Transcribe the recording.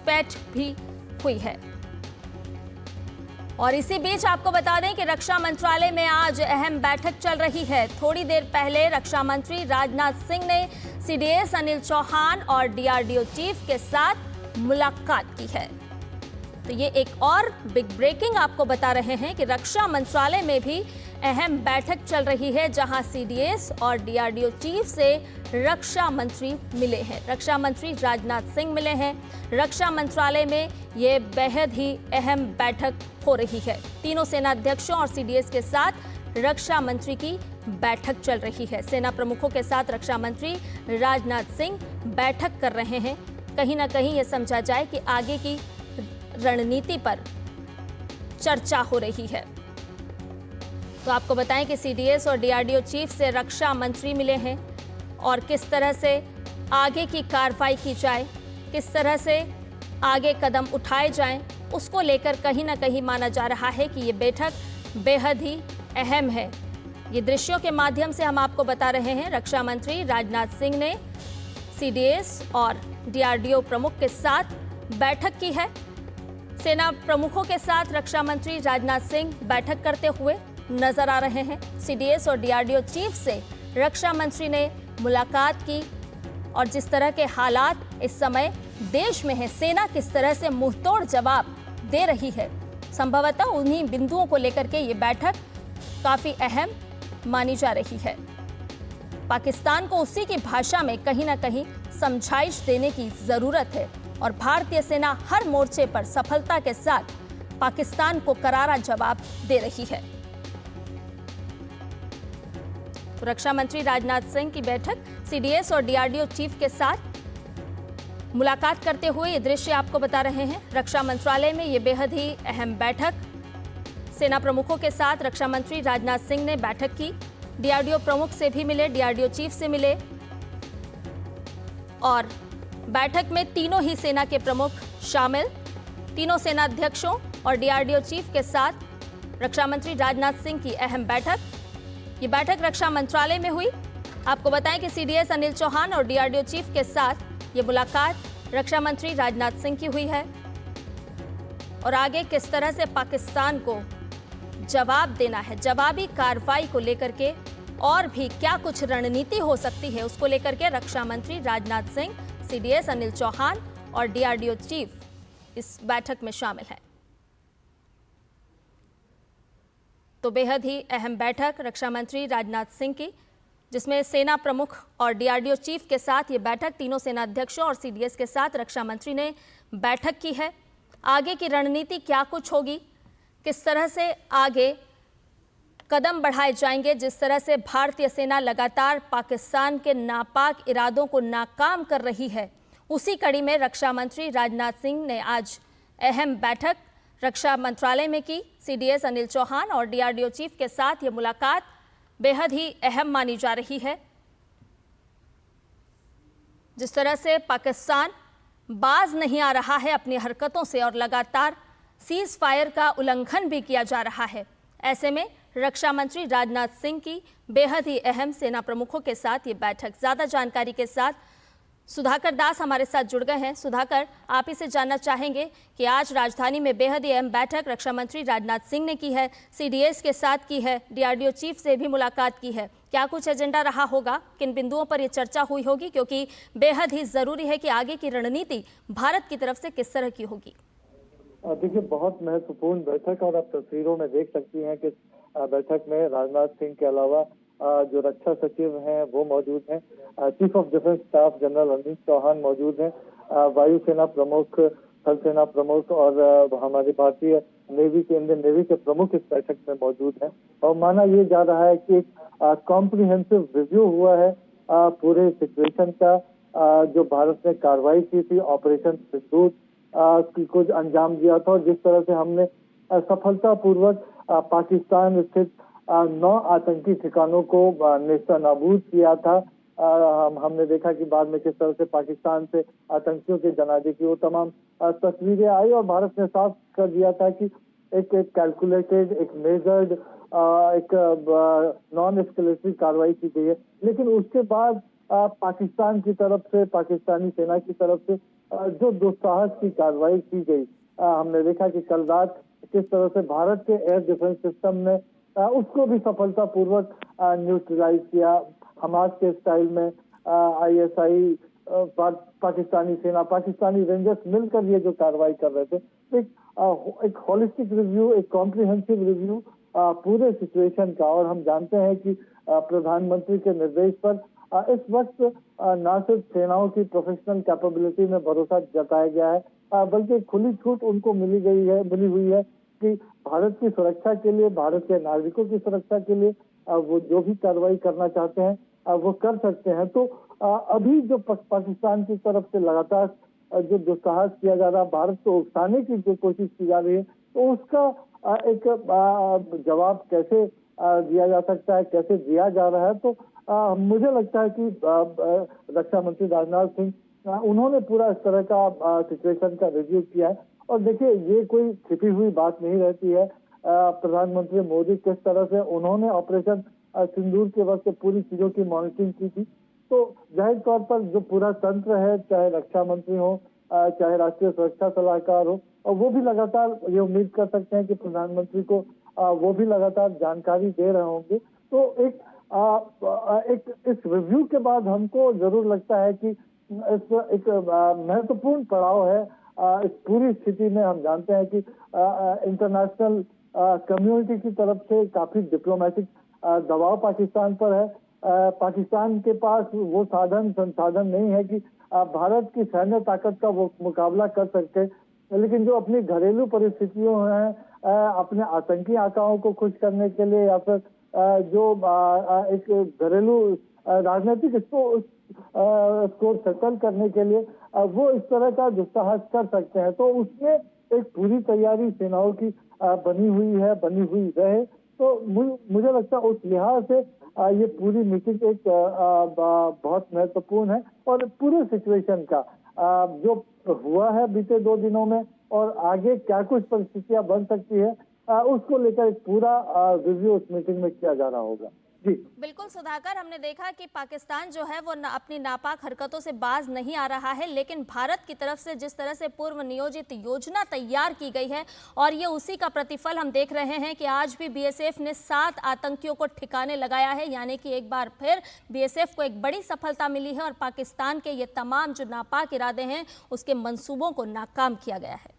घुसपैठ भी हुई है। और इसी बीच आपको बता दें कि रक्षा मंत्रालय में आज अहम बैठक चल रही है। थोड़ी देर पहले रक्षा मंत्री राजनाथ सिंह ने सीडीएस अनिल चौहान और डीआरडीओ चीफ के साथ मुलाकात की है। तो ये एक और बिग ब्रेकिंग आपको बता रहे हैं कि रक्षा मंत्रालय में भी अहम बैठक चल रही है, जहां सीडीएस और डीआरडीओ चीफ से रक्षा मंत्री मिले हैं। रक्षा मंत्री राजनाथ सिंह मिले हैं। रक्षा मंत्रालय में ये बेहद ही अहम बैठक हो रही है। तीनों सेनाध्यक्षों और सीडीएस के साथ रक्षा मंत्री की बैठक चल रही है। सेना प्रमुखों के साथ रक्षा मंत्री राजनाथ सिंह बैठक कर रहे हैं। कहीं ना कहीं ये समझा जाए कि आगे की रणनीति पर चर्चा हो रही है। तो आपको बताएं कि सीडीएस और डीआरडीओ चीफ से रक्षा मंत्री मिले हैं और किस तरह से आगे की कार्रवाई की जाए, किस तरह से आगे कदम उठाए जाएं, उसको लेकर कहीं ना कहीं माना जा रहा है कि ये बैठक बेहद ही अहम है। ये दृश्यों के माध्यम से हम आपको बता रहे हैं। रक्षा मंत्री राजनाथ सिंह ने सीडीएस और डीआरडीओ प्रमुख के साथ बैठक की है। सेना प्रमुखों के साथ रक्षा मंत्री राजनाथ सिंह बैठक करते हुए नजर आ रहे हैं। सीडीएस और डीआरडीओ चीफ से रक्षा मंत्री ने मुलाकात की और जिस तरह के हालात इस समय देश में है, सेना किस तरह से मुंहतोड़ जवाब दे रही है, संभवतः उन्हीं बिंदुओं को लेकर के ये बैठक काफी अहम मानी जा रही है। पाकिस्तान को उसी की भाषा में कहीं ना कहीं समझाइश देने की जरूरत है और भारतीय सेना हर मोर्चे पर सफलता के साथ पाकिस्तान को करारा जवाब दे रही है। तो रक्षा मंत्री राजनाथ सिंह की बैठक सीडीएस और डीआरडीओ चीफ के साथ मुलाकात करते हुए ये दृश्य आपको बता रहे हैं। रक्षा मंत्रालय में ये बेहद ही अहम बैठक, सेना प्रमुखों के साथ रक्षा मंत्री राजनाथ सिंह ने बैठक की। डीआरडीओ प्रमुख से भी मिले, डीआरडीओ चीफ से मिले और बैठक में तीनों ही सेना के प्रमुख शामिल। तीनों सेनाध्यक्षों और डीआरडीओ चीफ के साथ रक्षा मंत्री राजनाथ सिंह की अहम बैठक। ये बैठक रक्षा मंत्रालय में हुई। आपको बताएं कि सीडीएस अनिल चौहान और डीआरडीओ चीफ के साथ ये मुलाकात रक्षा मंत्री राजनाथ सिंह की हुई है और आगे किस तरह से पाकिस्तान को जवाब देना है, जवाबी कार्रवाई को लेकर के और भी क्या कुछ रणनीति हो सकती है, उसको लेकर के रक्षा मंत्री राजनाथ सिंह, सीडीएस अनिल चौहान और डीआरडीओ चीफ इस बैठक में शामिल हैं। तो बेहद ही अहम बैठक रक्षा मंत्री राजनाथ सिंह की, जिसमें सेना प्रमुख और डीआरडीओ चीफ के साथ ये बैठक तीनों सेनाध्यक्षों और सीडीएस के साथ रक्षा मंत्री ने बैठक की है। आगे की रणनीति क्या कुछ होगी, किस तरह से आगे कदम बढ़ाए जाएंगे, जिस तरह से भारतीय सेना लगातार पाकिस्तान के नापाक इरादों को नाकाम कर रही है, उसी कड़ी में रक्षा मंत्री राजनाथ सिंह ने आज अहम बैठक रक्षा मंत्रालय में की। सीडीएस अनिल चौहान और डीआरडीओ चीफ के साथ ये मुलाकात बेहद ही अहम मानी जा रही है। जिस तरह से पाकिस्तान बाज नहीं आ रहा है अपनी हरकतों से और लगातार सीज फायर का उल्लंघन भी किया जा रहा है, ऐसे में रक्षा मंत्री राजनाथ सिंह की बेहद ही अहम सेना प्रमुखों के साथ ये बैठक। ज्यादा जानकारी के साथ सुधाकर दास हमारे साथ जुड़ गए हैं। सुधाकर, आप ही से जानना चाहेंगे कि आज राजधानी में बेहद ही अहम बैठक रक्षा मंत्री राजनाथ सिंह ने की है, सीडीएस के साथ की है, डीआरडीओ चीफ से भी मुलाकात की है। क्या कुछ एजेंडा रहा होगा, किन बिंदुओं पर यह चर्चा हुई होगी, क्योंकि बेहद ही जरूरी है कि आगे की रणनीति भारत की तरफ से किस तरह की होगी? देखिए, बहुत महत्वपूर्ण बैठक और आप तस्वीरों में देख सकती हैं कि बैठक में राजनाथ सिंह के अलावा जो रक्षा सचिव हैं वो मौजूद हैं, chief of defence staff general Anil Chauhan मौजूद हैं, वायुसेना प्रमुख, थल सेना प्रमुख और हमारी भारतीय नेवी के, इंडियन नेवी के प्रमुख इस बैठक में मौजूद हैं। और माना ये जा रहा है कि कॉम्प्रिहेंसिव रिव्यू हुआ है पूरे सिचुएशन का। जो भारत ने कार्रवाई की थी ऑपरेशन सिंदूर को अंजाम दिया था और जिस तरह से हमने सफलतापूर्वक पाकिस्तान स्थित 9 आतंकी ठिकानों को नेस्तनाबूद किया था। हमने देखा कि बाद में किस तरह से पाकिस्तान से आतंकियों के जनाजे की वो तमाम तस्वीरें आई और भारत ने साफ कर दिया था कि एक कैलकुलेटेड, एक मेजर्ड, एक नॉन एस्केलेटरी कार्रवाई की गई है। लेकिन उसके बाद पाकिस्तान की तरफ से, पाकिस्तानी सेना की तरफ से जो दुस्साहस की कार्रवाई की गई, हमने देखा कि कल रात किस तरह से भारत के एयर डिफेंस सिस्टम ने उसको भी सफलतापूर्वक न्यूट्रलाइज किया। हमास के स्टाइल में आईएसआई, पाकिस्तानी सेना, पाकिस्तानी रेंजर्स मिलकर ये जो कार्रवाई कर रहे थे, एक होलिस्टिक रिव्यू, एक कॉम्प्रिहेंसिव रिव्यू पूरे सिचुएशन का। और हम जानते हैं कि प्रधानमंत्री के निर्देश पर इस वक्त न सिर्फ सेनाओं की प्रोफेशनल कैपेबिलिटी में भरोसा जताया गया है, बल्कि खुली छूट उनको मिली हुई है कि भारत की सुरक्षा के लिए, भारत के नागरिकों की सुरक्षा के लिए वो जो भी कार्रवाई करना चाहते हैं वो कर सकते हैं। तो अभी जो पाकिस्तान की तरफ से लगातार जो दुस्साहस किया जा रहा है, भारत को उकसाने की जो कोशिश की जा रही है, तो उसका एक जवाब कैसे दिया जा सकता है, कैसे दिया जा रहा है। तो मुझे लगता है कि रक्षा मंत्री राजनाथ सिंह उन्होंने पूरा इस तरह का सिचुएशन का रिव्यू किया है। और देखिए, ये कोई छिपी हुई बात नहीं रहती है। प्रधानमंत्री मोदी किस तरह से उन्होंने ऑपरेशन सिंदूर के वक्त पूरी चीजों की मॉनिटरिंग की थी, तो जाहिर तौर पर जो पूरा तंत्र है, चाहे रक्षा मंत्री हो, चाहे राष्ट्रीय सुरक्षा सलाहकार हो, और वो भी लगातार ये उम्मीद कर सकते हैं कि प्रधानमंत्री को वो भी लगातार जानकारी दे रहे होंगे। तो एक इस रिव्यू के बाद हमको जरूर लगता है कि एक महत्वपूर्ण पड़ाव है इस पूरी स्थिति में। हम जानते हैं कि इंटरनेशनल कम्युनिटी की तरफ से काफी डिप्लोमेटिक दबाव पाकिस्तान पर है। पाकिस्तान के पास वो संसाधन नहीं है कि भारत की सैन्य ताकत का वो मुकाबला कर सकते, लेकिन जो अपनी घरेलू परिस्थितियों हैं, अपने आतंकी आकाओं को खुश करने के लिए, या फिर जो एक घरेलू राजनीतिक स्कोर सेटल करने के लिए वो इस तरह का दुस्साहस कर सकते हैं। तो उसमें एक पूरी तैयारी सेनाओं की बनी हुई रहे। तो मुझे लगता है उस लिहाज से ये पूरी मीटिंग एक बहुत महत्वपूर्ण है। और पूरे सिचुएशन का जो हुआ है बीते 2 दिनों में, और आगे क्या कुछ परिस्थितियां बन सकती है, उसको लेकर एक पूरा रिव्यू उस मीटिंग में किया जा रहा होगा। जी बिल्कुल सुधाकर, हमने देखा कि पाकिस्तान जो है वो अपनी नापाक हरकतों से बाज नहीं आ रहा है, लेकिन भारत की तरफ से जिस तरह से पूर्व नियोजित योजना तैयार की गई है, और ये उसी का प्रतिफल हम देख रहे हैं कि आज भी बीएसएफ ने 7 आतंकियों को ठिकाने लगाया है। यानी कि एक बार फिर बीएसएफ को एक बड़ी सफलता मिली है और पाकिस्तान के ये तमाम जो नापाक इरादे हैं उसके मंसूबों को नाकाम किया गया है।